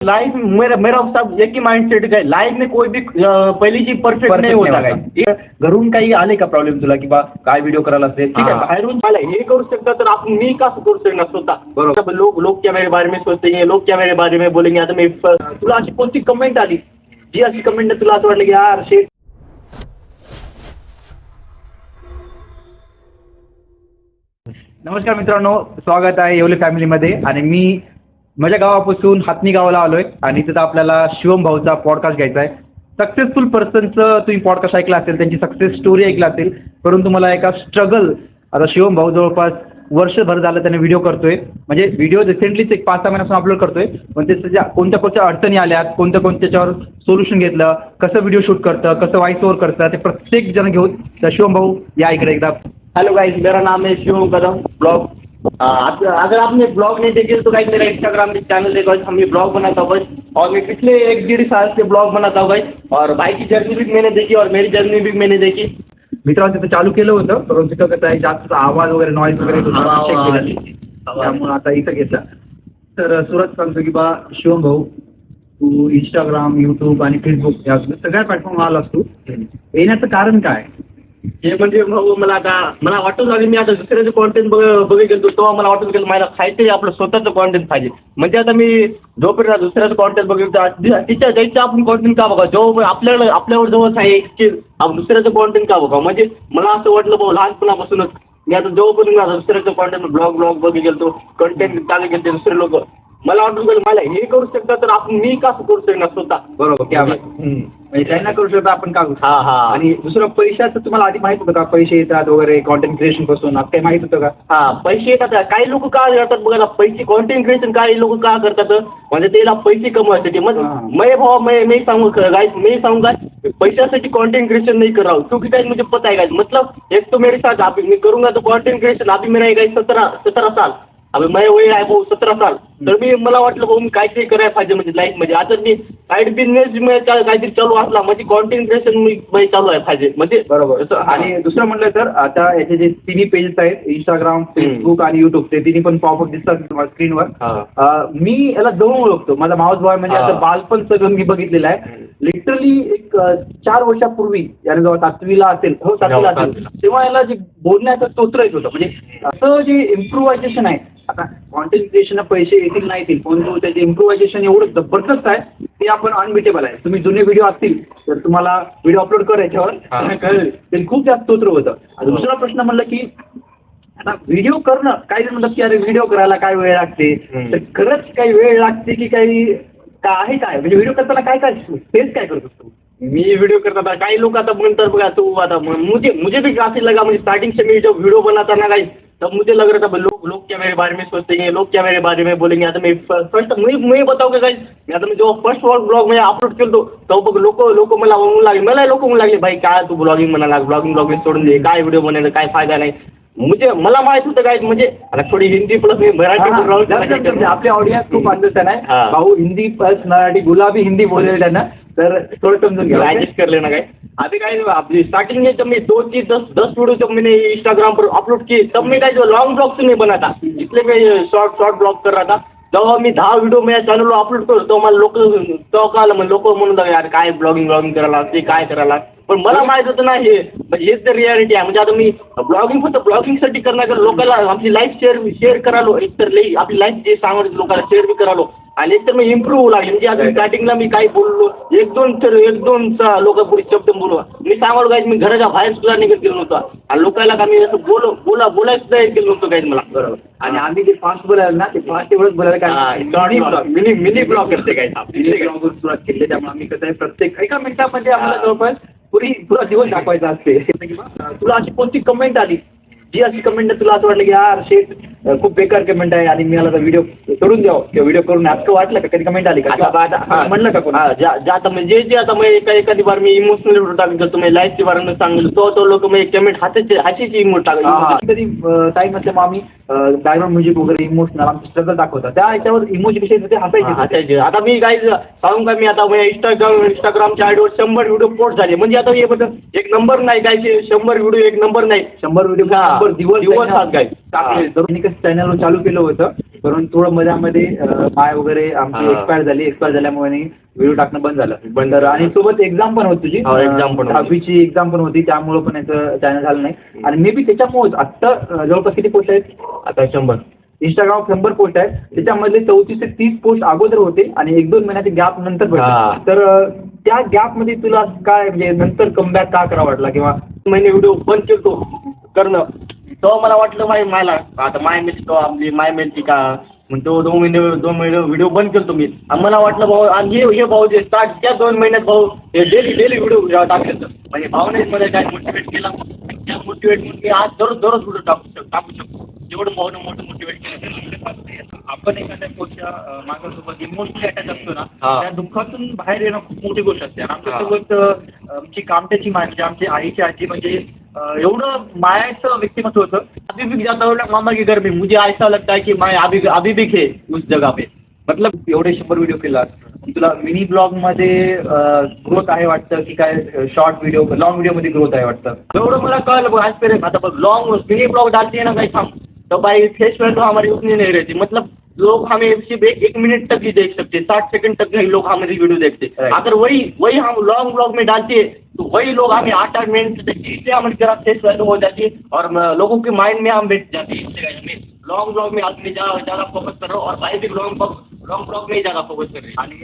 Life मेरा मेरा सब एक ही माइंडसेट है, लाइफ में कोई भी पहिली जी परफेक्ट नाही होता काय. घरून काही आले का प्रॉब्लेम तुला की बा काय व्हिडिओ करायला असेल ठीक है, बाहरून मला हे करू शकता तर आपण मी का करू शकणार स्वतः. बरोबर. लोग क्या मेरे बारे में सोचेंगे, लोग क्या मेरे बारे में बोलेंगे. आता मी तुला अशी कोणती कमेंट आली जी अशी कमेंट तुला असं वाटलं की यार शेट. नमस्कार मित्रांनो, स्वागत आहे येवले फॅमिलीमध्ये. आणि मी माझ्या गावापासून हातनी गावाला आलोय आणि तिथं आपल्याला शिवम भाऊचा पॉडकास्ट घ्यायचा आहे. सक्सेसफुल पर्सनचं तुम्ही पॉडकास्ट ऐकला असेल, त्यांची सक्सेस स्टोरी ऐकला असेल, परंतु मला एका स्ट्रगल, आता शिवम भाऊ जवळपास वर्षभर झालं त्याने व्हिडिओ करतोय, म्हणजे व्हिडिओ रिसेंटलीच एक 5-6 महिन्यापासून अपलोड करतोय. पण त्याच्या कोणत्या अडचणी आल्यात, कोणत्या त्याच्यावर सोल्युशन घेतलं, कसं व्हिडिओ शूट करतं, कसं व्हॉइस ओव्हर करतं, ते प्रत्येक जण घेऊन तर शिवम भाऊ या इकडे एकदा. हेलो गाइस, मेरा नाम है शिवम कदम ब्लॉग. अगर आपने ब्लॉग नहीं देखे तो गाइस मेरा इंस्टाग्राम पे चैनल है गाइस, हम ये ब्लॉग बनाता हूँ गाइस. और मैं पिछले 1-1.5 साल से ब्लॉग बनाता हूँ गाइस. और भाई की जर्नी भी मैंने देखी और मेरी जर्नी भी मैंने देखी. मित्रांनो तिथं चालू केलं होतं, परंतु तिथं कसं आहे जास्त आवाज वगैरे नॉईज वगैरे त्यामुळे आता इथं घेतलं. तर सुरत सांगतो की बा शिवम भाऊ, तू इंस्टाग्राम, यूट्यूब आणि फेसबुक या सगळ्या प्लॅटफॉर्मवर आलास, तू येण्याचं कारण काय? हे म्हणजे भाऊ मला वाटत लागेल मी आता दुसऱ्याचं कॉन्टेंट बघत गेलो तेव्हा मला वाटत गेलं मला काहीतरी आपलं स्वतःचं कॉन्टेंट पाहिजे. म्हणजे आता मी जोपर्यंत दुसऱ्याचं कॉन्टेंट बघितलं तिच्या द्यायचं आपण कॉन्टेंट का बघा, जो आपल्यावर जवळ आहे एक स्किल, आपण दुसऱ्याचं कॉन्टेंट का बघा. म्हणजे मला असं वाटलं भाऊ लहानपणापासूनच मी आता जोपर्यंत दुसऱ्याचं कॉन्टेंट ब्लॉग बघत गेलो, कंटेंट चालू गेले दुसरे लोक, मला वाटून गेलं मला हे करू शकता तर आपण मी का करू शकणार स्वतः. बरोबर, म्हणजे त्यांना करू शकतो आपण का. हा. आणि दुसरं पैशाचं तुम्हाला आधी माहित होतं का, पैसे येतात वगैरे कॉन्टेंट क्रिएशन पासून, आता काही माहित होतं का? हा, पैसे येतात. काही लोक का करतात बघा, पैसे कॉन्टेंट क्रिएशन काही लोक का करतात म्हणजे त्याला पैसे कमवायसाठी. मग मी सांगू गाइस, मी सांगू काय पैशासाठी कॉन्टेंट क्रिएशन नहीं कर रहा हूँ, क्योंकि गाइस मुझे पता है गाइस, मतलब एक तो मेरे साथ अभी मैं करूँगा तो कॉन्टेंट क्रिएशन अभी मेरा गाइस 17 साल, अभी मैं वय आहे भाऊ 17 साल. तर मी मला वाटलं भाऊ मी काहीतरी करायला पाहिजे म्हणजे लाईफमध्ये. आता मी साईड बिझनेस काहीतरी चालू असला म्हणजे कॉन्टेंट क्रिएशन मी चालू आहे पाहिजे म्हणजे. बरोबर. आणि दुसरं म्हटलं तर आता याचे जे तिन्ही पेजेस आहेत, इंस्टाग्राम, फेसबुक आणि युट्यूब, ते तिन्ही पण पॉपअप दिसतात स्क्रीनवर. मी याला जवळ ओळखतो, माझा माऊस बॉय म्हणजे आता बालपण सगळं मी बघितलेलं आहे. लिटरली एक 4 वर्षापूर्वी याने जेव्हा 7वीला असेल तेव्हा याला जे बोलण्याचं स्तोत्र येत होतं. म्हणजे असं जे इम्प्रुव्हायझेशन आहे, आता कॉन्टेंट क्रिएशन पैसे येतील नाही येतील, पण त्याचे इम्प्रुव्हायझेशन एवढं जबरदस्त आहे ते आपण अनबिटेबल आहे. तुम्ही जुने व्हिडिओ असतील तर तुम्हाला व्हिडिओ अपलोड कर याच्यावर कळेल, ते खूप जास्त स्तोत्र होतं. दुसरा प्रश्न म्हणलं की आता व्हिडिओ करणं, काही जण म्हणतात की अरे व्हिडिओ करायला काय वेळ लागते, तर खरंच काही वेळ लागते की काही आहे काय, म्हणजे व्हिडिओ करताना काय फेस काय करत असतो? मी व्हिडिओ करता काही लोक आता म्हणतात बघा तू आता मुझे भी काफी लगा, म्हणजे स्टार्टिंग से मी जब वीडियो बनाता ना गाइस तब मुझे लग रहा था लोग क्या मेरे बारे में सोचेंगे, लोग क्या मेरे बारे में बोलेंगे. आता मी फर्स्ट मी बताऊ का गाइस, आता मी जेव्हा फर्स्ट ब्लॉग मी अपलोड केलो तेव्हा बघ लोक मला म्हणू लागले, लोक म्हणू लागले भाई काय तू ब्लॉगिंग म्हणाला, ब्लॉगिंग सोडून दे, काय व्हिडिओ बनायला काय फायदा नाही. मला माहित होतं काय म्हणजे आता थोडी हिंदी प्लस मी मराठी, आपले ऑडियन्स खूप अंडरस्टँड आहे भाऊ, हिंदी प्लस मराठी, गुलाबी हिंदी बोलले त्यांना, तर थोडं समजून घ्या, ऍडजस्ट कर लेना काय. अभी काय आपली स्टार्टिंग में जब मैं 2 से 10 वीडियो जब मैंने इंस्टाग्राम पर अपलोड किए तब मैं काय लॉन्ग ब्लॉग से नहीं बना था, इसलिए मैं शॉर्ट ब्लॉग कर रहा था. जेव्हा मी 10 व्हिडिओ माझ्या चॅनलवर अपलोड करतो तेव्हा मला लोक म्हणून यार काय ब्लॉगिंग करायला ते काय करायला. पण मला माहित होतं ना हेच तर रियालिटी आहे. म्हणजे आता मी ब्लॉगिंग फक्त ब्लॉगिंगसाठी करणार, लोकांना आपली लाईफ शेअर करालो, एकतर आपली लाईफ जे सांगतो लोकांना शेअर बी करालो, आणि एकतर मी इम्प्रूव्ह होऊ लागले. म्हणजे आता स्टार्टिंगला मी काय बोललो एक दोन लोक पुढे शब्द बोललो, मी सांगालो काय मी घराच्या बाहेर सुद्धा निघत गेलो नव्हतो आणि लोकांना का मी असं बोलायला सुद्धा येत गेलो नव्हतो काय मला. बरोबर. आणि आम्ही जे फास्ट बोलायला ना ते फास्ट एवढंच बोलायला काय मिनी ब्लॉग करते काय सुरुवात केली, त्यामुळे आम्ही कसं आहे प्रत्येक एका मिनिटामध्ये आम्हाला जवळपास पुरा दिवस दाखवायचा असते. तुला अशी कोणती कमेंट आली जी अशी कमेंट तुला असं वाटलं की यार शेट खूप बेकार कमेंट आहे आणि मी मला व्हिडिओ सोडून द्यावं किंवा व्हिडिओ करून असं वाटलं का, कधी कमेंट आली का म्हणलं का कोण? आता म्हणजे आता मग एखादी बार मी इमोशनल व्हिडिओ टाकतो तुम्ही लाईफच्या बारे सांगितलं तो लोक मग कमेंट हाताची इमोट टाकतो. कधी टाईम असले मग आम्ही बॅकग्राऊंड म्युझिक वगैरे इमोशनल आमचं स्ट्रगल दाखवतात, त्या याच्यावर इमोजी विषयी हसायचे. आता मी काय सांगू का, मी आता इंस्टाग्रामच्या आयडीवर 100 व्हिडिओ पोस्ट झाले. म्हणजे आता हे बघ एक नंबर नाही काय 100 व्हिडिओ एक नंबर नाही, 100 व्हिडिओ 100 दिवस दिवस गाईज टाकले. तर चॅनल चालू केलं होतं, परंतु थोडं मध्ये पाय वगैरे आमची एक्सपायर झाल्यामुळे व्हिडिओ टाकणं बंद झालं. तर आणि सोबत एक्झाम पण होती तुझी, एक्झाम पण 10वीची एक्झाम पण होती, त्यामुळे पण याचं चॅनल झालं नाही. आणि मे बी त्याच्यामुळे आत्ता जवळपास किती पोस्ट आहेत? आता 100. इंस्टाग्राम 100 पोस्ट आहेत, त्याच्यामधले 34 ते 30 पोस्ट अगोदर होते आणि 1-2 महिन्याचे गॅप नंतर भेटले. तर त्या गॅपमध्ये तुला काय म्हणजे नंतर कमबॅक का करा वाटला किंवा महिने व्हिडिओ बंद केलतो करणं, तेव्हा मला वाटलं मला आता माय मिल्क तो आपली माय मिल्क का मग तो 2 महिने व्हिडिओ बंद केलतो मी. आणि मला वाटलं भाऊ आणि हे भाऊ जे स्टार्ट त्या 2 महिन्यात भाऊ हे डेली व्हिडिओ टाकले म्हणजे भावनेच मध्ये काय मोटिवेट केला, त्या मोटिवेट मी आज दररोज व्हिडिओ टाकू शकतो. जेवढं भाऊनं मोठं मोटिवेट केलं. आपण एखाद्या पोस्टच्या माणसासोबत इमोशनली अटॅच असतो ना, त्या दुःखातून बाहेर येणं खूप मोठी गोष्ट असते. आणि आमच्यासोबत आमची कामट्याची म्हणजे आमची आईची आजी म्हणजे एवढं मायाचं व्यक्तिमत्व होतं. अभी भी जाता हूँ ना मामा के घर में, मुझे ऐसा लगता है कि मैं अभी भी थे उस जगह पे. मतलब एवढे 100 व्हिडिओ केला, तुला मिनी ब्लॉग मध्ये ग्रोथ आहे वाटतं की काय शॉर्ट व्हिडिओ लॉंग व्हिडिओ मध्ये ग्रोथ आहे वाटतं? एवढं मला कळलं आज पे आता लॉन्ग मिनी ब्लॉग डालते हैं ना भाई हम, तो भाई फेस पे तो हमारी उतनी नहीं रहती. मतलब लोग हमें सिर्फ एक मिनट तक ही देख सकते, 60 सेकंड तक ही लोग हमारी वीडियो देखते. अगर वही हम लॉन्ग ब्लॉग में डालते हैं तो वही लोग हमें 8-8 मिनट तक देखते, इसलिए हमारी तरह फेस वैल्यू हो जाती है और लोगों के माइंड में हम बैठ जाते हैं. इसलिए हमें लॉन्ग ब्लॉग में आदमी ज़्यादा फोकस कर रहा हूँ और भाई भी लॉन्ग ब्लॉग में ही ज़्यादा फोकस कर रहे. आणि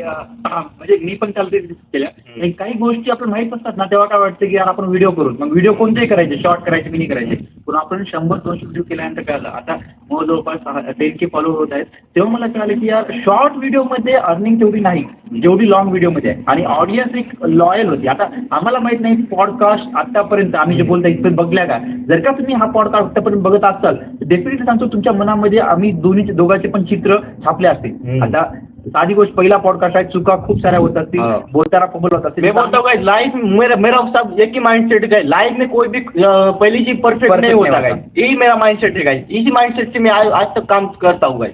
म्हणजे मी पण चालते केल्या काही गोष्टी आपल्याला माहीत असतात ना, तेव्हा काय वाटतं की यार आपण व्हिडिओ करू. मग व्हिडिओ कोणतेही करायचे, शॉर्ट करायचे, मिनी करायचे. पण आपण 100-200 व्हिडिओ केल्यानंतर कळलं आता मग जवळपास 10K फॉलोअर होत आहेत, तेव्हा मला कळलं की यार शॉर्ट व्हिडिओमध्ये अर्निंग तेवढी नाही जेवढी लॉंग व्हिडिओमध्ये आहे. आणि ऑडियन्स एक लॉयल होती. आता आम्हाला माहित नाही पॉडकास्ट आतापर्यंत आम्ही जे बोलतो इथपर्यंत बघल्या का, जर का तुम्ही हा पॉडकास्ट आतापर्यंत बघत असाल तर डेफिनेटली सांगतो तुमच्या मनामध्ये आम्ही दोघांचे पण चित्र छापले असतील. आता साधी गोष्ट पहिला पॉडकास्ट आहे, चुका खूप साऱ्या होत असतील, बोलताना फंबल होत असतील. मैं बोलता हूँ लाइफ मेरा सब एक ही माइंडसेट है, लाइफ में कोई भी पहली चीज परफेक्ट नहीं होता है. यही मेरा माइंडसेट है, इसी माइंडसेट से मैं आज तक काम करता हूँ.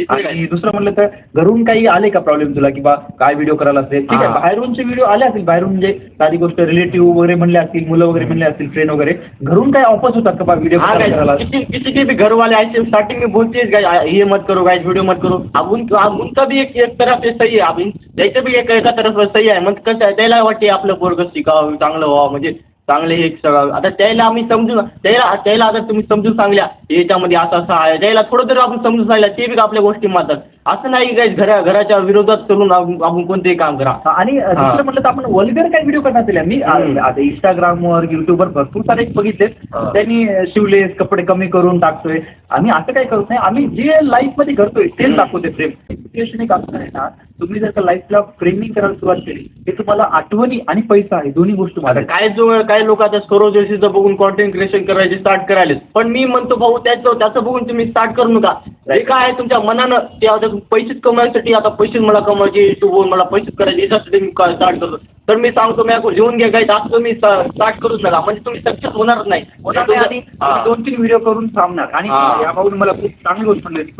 आणि दुसरं म्हणलं तर घरून काही आले का प्रॉब्लेम तुला की बा काय व्हिडिओ करायला असेल? ठीक आहे, बाहेरूनचे व्हिडिओ आले असतील, बाहेरून म्हणजे साधी गोष्ट रिलेटिव्ह वगैरे म्हणले असतील, मुलं वगैरे म्हणले असतील, फ्रेंड वगैरे, घरून काय ऑफर्स होतात का बा व्हिडिओ करायला? किसी के भी घर वाले ऐसे स्टार्टिंग में बोलते हैं ये मत करो गाइस, वीडियो मत करो. अब उनका भी एक तरफ से सही आहे, अब त्याचं बी एका तरफ सही आहे. मग कसं आहे त्याला वाटते आपलं पोरगं शिकावं, चांगलं व्हावं, म्हणजे चांगले हे सगळं. आता त्याला आम्ही समजून त्याला अगर तुम्ही समजून सांगल्या याच्यामध्ये असं आहे, त्याला थोडं तरी आपण समजून सांगल्या ते बी आपल्या गोष्टी मानतात. असं नाही काय घराच्या विरोधात करून आपण कोणतेही काम करा. आणि दुसरं म्हटलं तर आपण वल्गर काय व्हिडिओ करणार दिल्या. मी आता इंस्टाग्रामवर युट्यूबवर भरपूर सारे बघितले त्यांनी शिवलेस कपडे कमी करून टाकतोय. आम्ही असं काय करत नाही, आम्ही जे लाईफ मध्ये करतोय तेच दाखवते. फ्रेम एक असं आहे ना, तुम्ही जर का लाईफला फ्रेमिंग करायला सुरुवात केली हे तुम्हाला आठवणी आणि पैसा आहे दोन्ही गोष्टी माझ्या. काय लोक आता सौरव जोशीचं बघून कॉन्टेंट क्रिएशन करायचे स्टार्ट करायला, पण मी म्हणतो भाऊ त्याचं बघून तुम्ही स्टार्ट करू नका. हे काय आहे तुमच्या मनानं ते आता पैसेच कमवायसाठी, आता पैसे मला कमवायचे युट्यूबवर मला पैसेच करायचे याच्यासाठी मी स्टार्ट करतो. तर मी सांगतो मी घेऊन घ्या काही असं तुम्ही स्टार्ट करूच नका, म्हणजे तुम्ही सक्सेस होणारच नाही. आणि 2-3 व्हिडिओ करून थांबणार. आणि याबाबत मला खूप चांगली गोष्ट म्हणली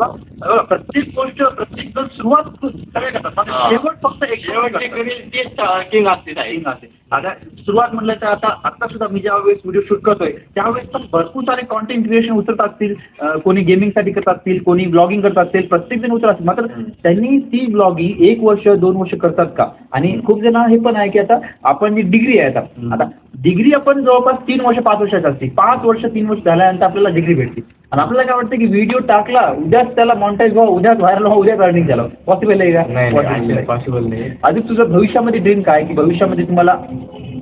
प्रत्येक गोष्ट प्रत्येक सुरुवात सगळे करतात, शेवट फक्त एक किंग असते. आता सुरुवात म्हटलं तर आता सुद्धा मी ज्या वेळेस व्हिडिओ शूट करतोय त्यावेळेस पण भरपूर सारे कॉन्टेंट क्रिएशन उतरत असतील, कोणी गेमिंगसाठी करत असतील, कोणी ब्लॉगिंग करत असतील, प्रत्येक जण उतरत असतील. मात्र त्यांनी ती ब्लॉगिंग 1 वर्ष 2 वर्ष करतात का? आणि खूप जण हे पण आहे की आता आपण जी डिग्री आहे आता डिग्री आपण जवळपास 3 वर्ष 5 वर्षाची असते. 5 वर्ष 3 वर्ष झाल्यानंतर आपल्याला डिग्री भेटते. आणि आपल्याला काय वाटतं की व्हिडिओ टाकला उद्याच त्याला मॉनिटाईज व्हावं, उद्याच व्हायरल व्हावं, उद्याच अर्निंग झालं. पॉसिबल आहे का? पॉसिबल नाही. अजून तुझं भविष्यामध्ये ड्रीम काय की भविष्यामध्ये तुम्हाला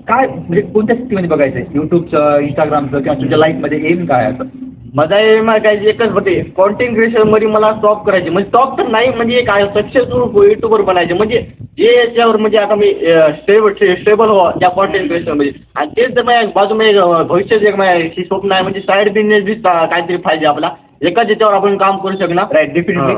काय म्हणजे कोणत्या स्थितीमध्ये बघायचं आहे? युट्यूबचं, इंस्टाग्रामचं किंवा तुझ्या लाईफमध्ये एम काय आहे? माझा एम आहे काय एकच होते, कॉन्टेंट क्रिएशन मध्ये मला टॉप करायचे. म्हणजे टॉप तर नाही, म्हणजे एक सक्सेसफुल युट्यूबर बनायचे. म्हणजे जे याच्यावर म्हणजे आता मी स्टेबल व्हा त्या कॉन्टेंट क्रिएशन मध्ये. आणि तेच जर माझ्या बाजूमध्ये भविष्यात एक माझी स्वप्न आहे, म्हणजे साईड बिझनेस बी काहीतरी पाहिजे आपला, एकाच याच्यावर आपण काम करू शकणार. राईट, डेफिनेटली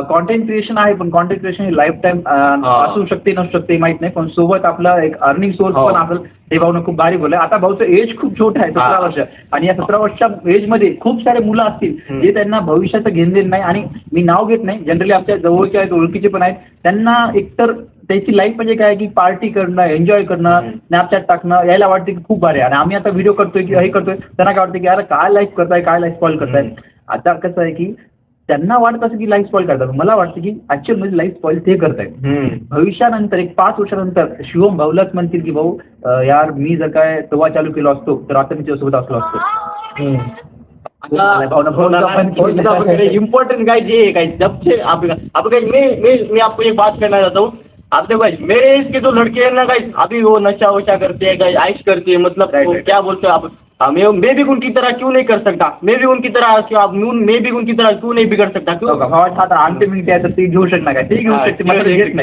कॉन्टेंट क्रिएशन आहे, पण कॉन्टेंट क्रिएशन ही लाईफ टाईम असू शकते नसू शकते माहित नाही, पण सोबत आपला एक अर्निंग सोर्स पण असेल. हे भाऊनं खूप भारी बोलले. आता भाऊचं एज खूप छोटं आहे, 17 वर्ष, आणि या 17 वर्षाच्या एजमध्ये खूप सारे मुलं असतील जे त्यांना भविष्याचं घेणं देणं नाही. आणि मी नाव घेत नाही, जनरली आमच्या जवळचे आहेत, ओळखीचे पण आहेत, त्यांना एकतर त्याची लाईफ म्हणजे काय की पार्टी करणं, एन्जॉय करणं, स्नॅपचॅट टाकणं, यायला वाटतं की खूप भारी आहे. आणि आम्ही आता व्हिडिओ करतोय की हे करतोय, त्यांना काय वाटतं की अरे काय लाईफ करताय, काय लाईफ स्पॉइल करताय. आता कसं आहे की त्यांना वाटत असं की लाईफ स्पॉइल करतात, मला वाटतं की ऍक्च्युअल मध्ये लाईफ स्पॉइल ते करतायत. भविष्यानंतर एक 5 वर्षानंतर शिवम भाऊलाच म्हणतील की भाऊ यार मी जर काय तेव्हा चालू केलो असतो तर आता मी तुझ्यासोबत असलो असतो. इम्पोर्टेंट गाइस ये गाइस जब से आप गाइस मैं आपको एक बात कहना चाहता हूँ. आप देखो गाइस मेरे एज के जो लड़के हैं ना गाइस अभी वो नशा वशा करते हैं गाइस, आइश करते हैं, मतलब क्या बोलते हैं आप. मैं भी उनकी तरह क्यों नहीं कर सकता, मैं भी उनकी तरह क्यों नहीं बिगड़ सकता. क्यों अंतिम मिनिट आहे तर ती घेऊ शकणार काय, ते घेऊ शकते मला घेत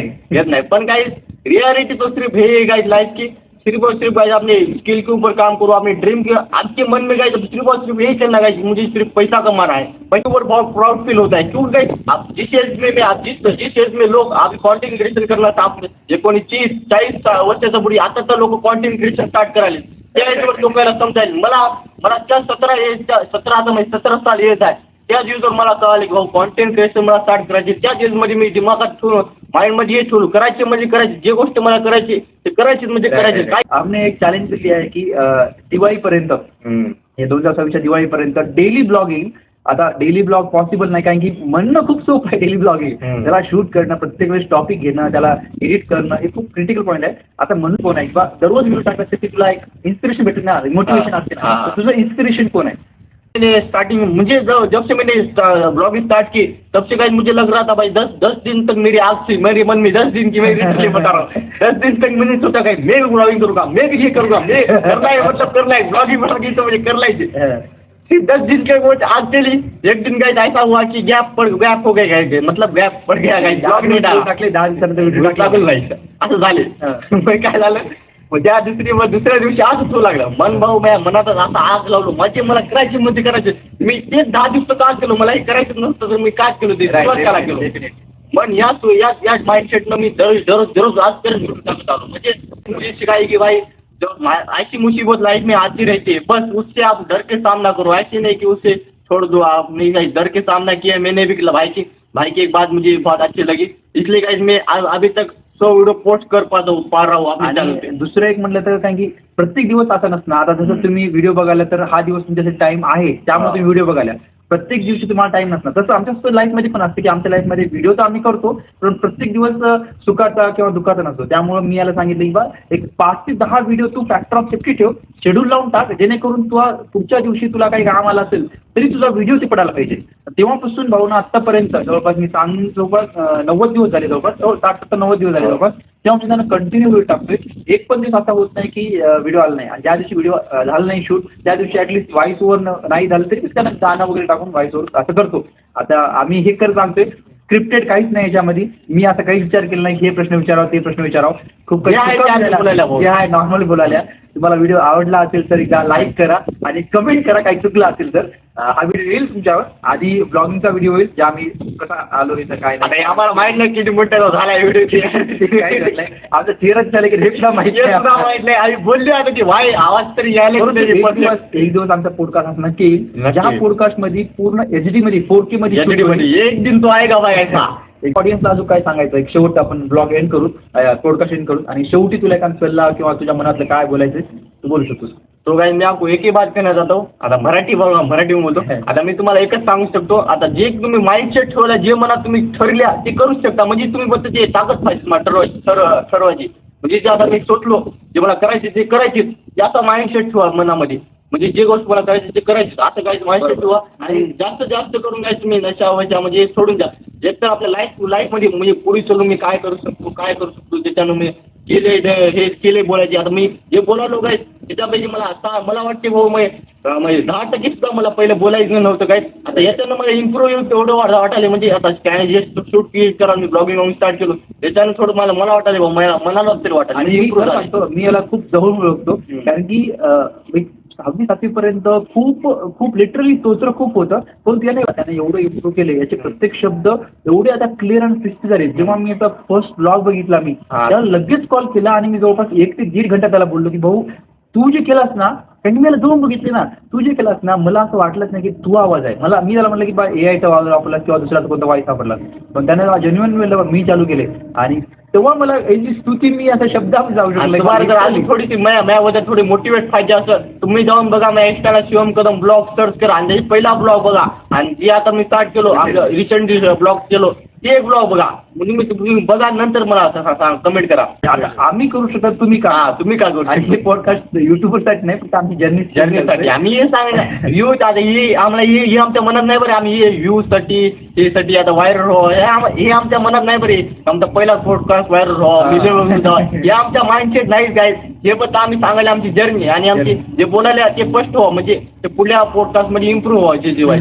नाही. पण गाइस रियलिटी तो सिर्फ है गाइस लाइफ की, सिर्फ और सिर्फ गाइस अपने स्किल के ऊपर काम करो, अपने ड्रीम के आपके मन में गाइस सिर्फ और सिर्फ यही चलना गाइस मुझे सिर्फ पैसा कमाना है. पैसे ऊपर बहुत प्राउड फील होता है. क्यों गाइस आप जिस एज में आप जिस एज में लोग अभी कॉन्टेंट क्रिएशन करना चाहते जे कोणी 30-40 वर्षाचा पुढे आता तर लोक कॉन्टेंट क्रिएशन स्टार्ट करायले त्या एजवर लोकांना समजायला. मला त्या 17 साल एज आहे त्या दिवसावर मला कळाले की भाऊ कॉन्टेंट क्रिएशन मला स्टार्ट करायचे. त्याच एजमध्ये मी दिमागात ठेवून माइंडमध्ये हे ठेवलं करायचे म्हणजे करायचे, जे गोष्ट मला करायची ते करायचीच म्हणजे करायचे. काय आम्ही एक चॅलेंज दिली आहे की दिवाळीपर्यंत हे 2026 दिवाळीपर्यंत डेली ब्लॉगिंग. आता डेली ब्लॉग पॉसिबल नाही कारण की म्हणणं खूप सोपं आहे डेली ब्लॉगिंग, त्याला शूट करणं, प्रत्येक वेळेस टॉपिक घेणं, त्याला एडिट करणं हे खूप क्रिटिकल पॉईंट आहे. आता म्हणून कोण आहे किंवा दररोज व्हिडिओ टाकण्यासाठी तुला एक इन्स्पिरेशन भेटत नाही, मोटिवेशन असते ना, तुझं इन्स्पिरेशन कोण आहे. स्टार्टिंग मुझे जब से मैंने ब्लॉगिंग स्टार्ट की तब से गाइस मुझे लग रहा था भाई 10 दिन तक मेरी आग से मेरे मन में 10 दिन की मैं इसलिए बता रहा हूँ 10 दिन तक मैंने सोचा गाइस मैं भी ब्लॉगिंग करूँगा, मैं भी ये करूँगा, मैं करना है मतलब करना है ब्लॉगिंग तो मुझे करना ही है. फिर 10 दिन के वो आग चली. एक दिन गाइस ऐसा हुआ कि गैप हो गया गाइस, मतलब गैप पड़ गया गाइस, ब्लॉग नहीं डाला टाकले 10 दिवसानंतर व्हिडिओ टाकला असं झाले. मग काय झालं दुसऱ्या दिवशी आजच होऊ लागलं. मन भाऊ माझ्या मनात असं आग लावलो माझे मला करायचे म्हणजे करायचे. मी ते 10 दिवस का केलो, मला हे करायचं नसतं तर मी काय केलं ते सुरुवात केलो. पण या माइंडसेटनं मी दररोज आज करत टाकत आलो. म्हणजे मुझे सिखाई की भाई जो ऐसी मुसीबत लाइफ में आती रहती है बस उससे आप डर के सामना करो, ऐसे नहीं कि उससे छोड़ दो आप. नहीं गाइस डर के सामना किया मैंने भी. भाई की एक बात मुझे बहुत अच्छी लगी इसलिए गाइस मैं अभी तक 100 व्हिडिओ पोस्ट कर पा रहा हूँ आपल्या चॅनल. दुसरं एक म्हटलं तर कारण की प्रत्येक दिवस असा नसणार. आता जसं तुम्ही व्हिडिओ बघायला तर हा दिवस तुमच्यासाठी टाइम आहे त्यामुळे तुम्ही व्हिडिओ बघायला, प्रत्येक दिवशी तुम्हाला टाइम नसणार. तसं आमच्या लाईफमध्ये पण असतं की आमच्या लाईफमध्ये व्हिडिओ तर आम्ही करतो पण प्रत्येक दिवस सुखाचा किंवा दुःखाचा नसतो. त्यामुळे मी याला सांगितलं की बा एक 5 ते 10 व्हिडिओ तू फॅक्टर ऑफ सेफ्टी ठेव, शेड्यूल लावून टाक, जेणेकरून तुला पुढच्या दिवशी तुला काही काम आला असेल तरी तुझा व्हिडिओ ते पडायला पाहिजे. तेव्हापासून भाऊना आत्तापर्यंत जवळपास मी जवळपास 90 दिवस झाले, जवळपास 60-90 दिवस झाले जवळपास, तेव्हापासून त्यांना कंटिन्यू व्हिडिओ टाकतोय. एक पण दिवस असा होत नाही की व्हिडिओ आला नाही. आणि ज्या दिवशी व्हिडिओ झाला नाही शूट त्या दिवशी ॲटलिस्ट व्हॉइस ओव्हर नाही झालं तरी त्यांना गाणं वगैरे टाकून व्हॉइस ओव्हर असं करतो. आता आम्ही हे करत आणतोय, स्क्रिप्टेड काहीच नाही याच्यामध्ये. मी असं काही विचार केला नाही की हे प्रश्न विचारावं ते प्रश्न विचारावं. खूप आहे नॉर्मली बोलायला. तुम्हाला व्हिडिओ आवडला असेल तर एकदा लाईक करा आणि कमेंट करा काही चुकलं असेल तर. हा व्हिडिओ येईल तुमच्यावर. आधी ब्लॉगिंगचा व्हिडिओ होईल ज्या आम्ही कसा आलो इथं काय नाही. आम्हाला माहित नाही किती मोठा झाला व्हिडिओ आमचं चेहराच झालं की हे माहिती नाही. आम्ही बोलले आता की भाई आवाज तरी यायला एक दिवस आमचा पॉडकास्ट असं नक्की येईल ज्या पॉडकास्ट मध्ये पूर्ण HD मध्ये 4K मध्ये एक दिन तो आहे का बघायचा. ऑडियन्सला अजून काय सांगायचं एक शेवट आपण ब्लॉग एंड करू, पॉडकास्ट एंड करू आणि शेवटी तुला एखादा सल्ला किंवा तुझ्या मनातलं काय बोलायचं तू बोलू शकतोस. तो गाइस मैं आपको एक ही बात कहना चाहता हूँ. आता मराठी बोलतो. आता मी तुम्हाला एकच सांगू शकतो, आता जे तुम्ही माइंडसेट ठेवला जे मनात तुम्ही ठरल्या ते करूच शकता. म्हणजे तुम्ही फक्त ते ताकद पाहिजे ठरवायची. म्हणजे जे आता मी सोचलो जे मला करायचे ते करायचेच याचा माइंडसेट ठेवा मनामध्ये. म्हणजे जे गोष्ट मला करायची ते करायची असं काही माइंडसेट ठेवा. आणि जास्त करून काय तुम्ही नशा वशा म्हणजे सोडून द्या. एक तर आपल्या लाईफमध्ये म्हणजे पुढे चलून मी काय करू शकतो त्याच्यानं मी केले बोलायचे. आता मी जे बोलालो काय त्याच्यापैकी मला वाटते भाऊ म्हणजे 10% सुद्धा मला पहिलं बोलायचं नव्हतं काय. आता याच्यानं मला इम्प्रूव्ह तेवढं वाटायला. म्हणजे आता जे शूट क्रिएट करा मी ब्लॉगिंग स्टार्ट केलो त्याच्यानं थोडं मला वाटायला भाऊ मनाला तरी वाटायला. आणि मी याला खूप जवळून ओळखतो कारण की 6वी-7वी पर्यंत खूप लिटरली तोत्र खूप होतं पण त्याने एवढं इम्प्रूव्ह केले. याचे प्रत्येक शब्द एवढे आता क्लिअर आणि क्रिस्पी झाले. जेव्हा मी आता फर्स्ट ब्लॉग बघितला मी त्याला लगेच कॉल केला आणि मी जवळपास 1 ते 1.5 घंटा त्याला बोललो की भाऊ तू जे केलास ना कारण मी जाऊन बघितले ना तू जे केलास ना मला असं वाटलंच नाही की तू आवाज आहे. मी त्याला म्हटलं की बा AIचा आवाज वापरला किंवा दुसऱ्याचा कोणता वाईस वापरला पण त्याने जेन्युइन वेळेला मी चालू केले आणि तेव्हा मला याची स्तुती मी असा शब्दात जाऊ तुम्हाला जर अजून शकलो. थोडीशी माझ्याबद्दल थोडी मोटिवेट पाहिजे असं तुम्ही जाऊन बघा माझ्या इंस्टाला शिवम कदम ब्लॉग सर्च करा आणि त्याची पहिला ब्लॉग बघा आणि जे आता मी स्टार्ट केलो रिसेंटली ब्लॉग केलो ते एक ब्लॉग बघा म्हणजे तुम्ही बघा नंतर मला कमेंट करा. आता आम्ही करू शकत तुम्ही का तुम्ही काय करू आणि हे पॉडकास्ट युट्यूबरसाठी नाही फक्त आमची जर्नीसाठी आम्ही हे सांगितलं व्ह्यूज आता हे आम्हाला हे आमच्या मनात नाही बरे आम्ही हे व्ह्यूजसाठी हे आता व्हायरल हो हे आमच्या मनात नाही बरे आमचा पहिला पॉडकास्ट व्हायरल हो हे आमच्या माइंडसेट नाही काय हे पण आम्ही सांगायला आमची जर्नी आणि आमची जे बोलायला ते स्पष्ट हो म्हणजे ते पुढल्या पॉडकास्टमध्ये इम्प्रूव्ह व्हायचे जेव्हा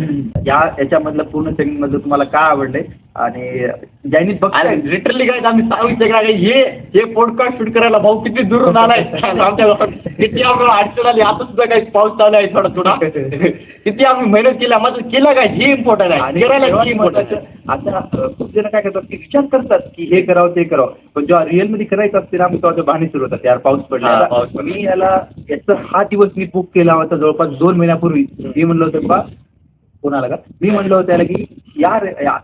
याच्यामधलं पूर्ण सेगमेंट मधलं तुम्हाला काय आवडलंय आणि ज्यांनी बघताय लिटरली काय आम्ही सांगितलं का हे पॉडकास्ट शूट करायला भाऊ किती दुरून आलाय आमच्या गावात किती आम्हाला अडचण आली आता सुद्धा काही पाऊस चालू आहे थोडा थोडा किती आम्ही मेहनत केला माझं केलं काय हे इम्पॉर्टंट आहे करायला हे इम्पॉर्टंट. आता खूप जण काय करतात की विचार करतात की हे करावं ते करावं पण जेव्हा रिअल मध्ये करायचं असते ना तेव्हा भांडी सुरू होतात यार पाऊस पडला. मी याचा हा दिवस मी बुक केला होता जवळपास 2 महिन्यापूर्वी. मी म्हणलं होतं बा कोणाला का मी म्हणलं होतं त्याला की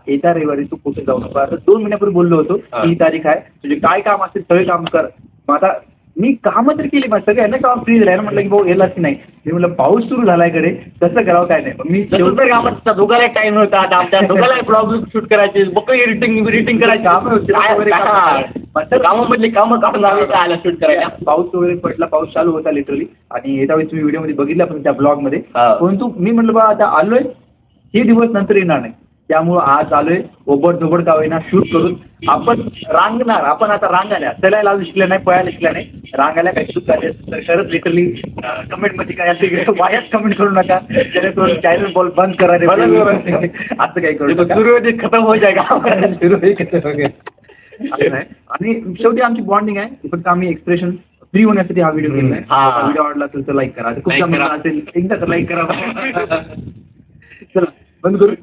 येत्या रविवारी तू कुठे जाऊ नका. आता 2 महिन्यापूर्वी बोललो होतो ही तारीख आहे तुझे काय काम असेल सगळे काम कर. मग आता मी कामं तर केली मग सगळ्यांना काम फ्री झालं म्हटलं की भाऊ येलाच नाही. मी म्हटलं पाऊस सुरू झालाय कडे कसं करावं काय नाही. मी कामाचा दोघाला टाइम होता आता आमच्या दोघाला ब्लॉग शूट करायचे बघ एडिटिंग करायची कामामधली कामं काढून आला शूट करायला. पाऊस वगैरे पडला पाऊस चालू होता लिटरली आणि येत्या वेळेस तुम्ही व्हिडिओ मध्ये बघितला पण त्या ब्लॉग मध्ये परंतु मी म्हटलं बा आता आलोय हे दिवस नंतर येणार नाही त्यामुळं आज आलोय ओबड झोबड का होईना शूट करून आपण रांगणार. आपण आता रांगायला चलायला शिकल्या नाही पळायला शिकल्या नाही रांगायला काही चूक झाली तर खरंच लिटरली कमेंट मध्ये काय असेल वायाच कमेंट करू नका जेणेकरून चॅनल बॉल बंद करा असं काही करू सुरुवातीत खतम हो जाय आणि शेवटी आमची बॉन्डिंग आहे फक्त आम्ही एक्सप्रेशन फ्री होण्यासाठी हा व्हिडिओ केला आहे. व्हिडिओ आवडला असेल तर लाईक करा खूप असेल एकदा तर लाईक करा. चला बंद करू.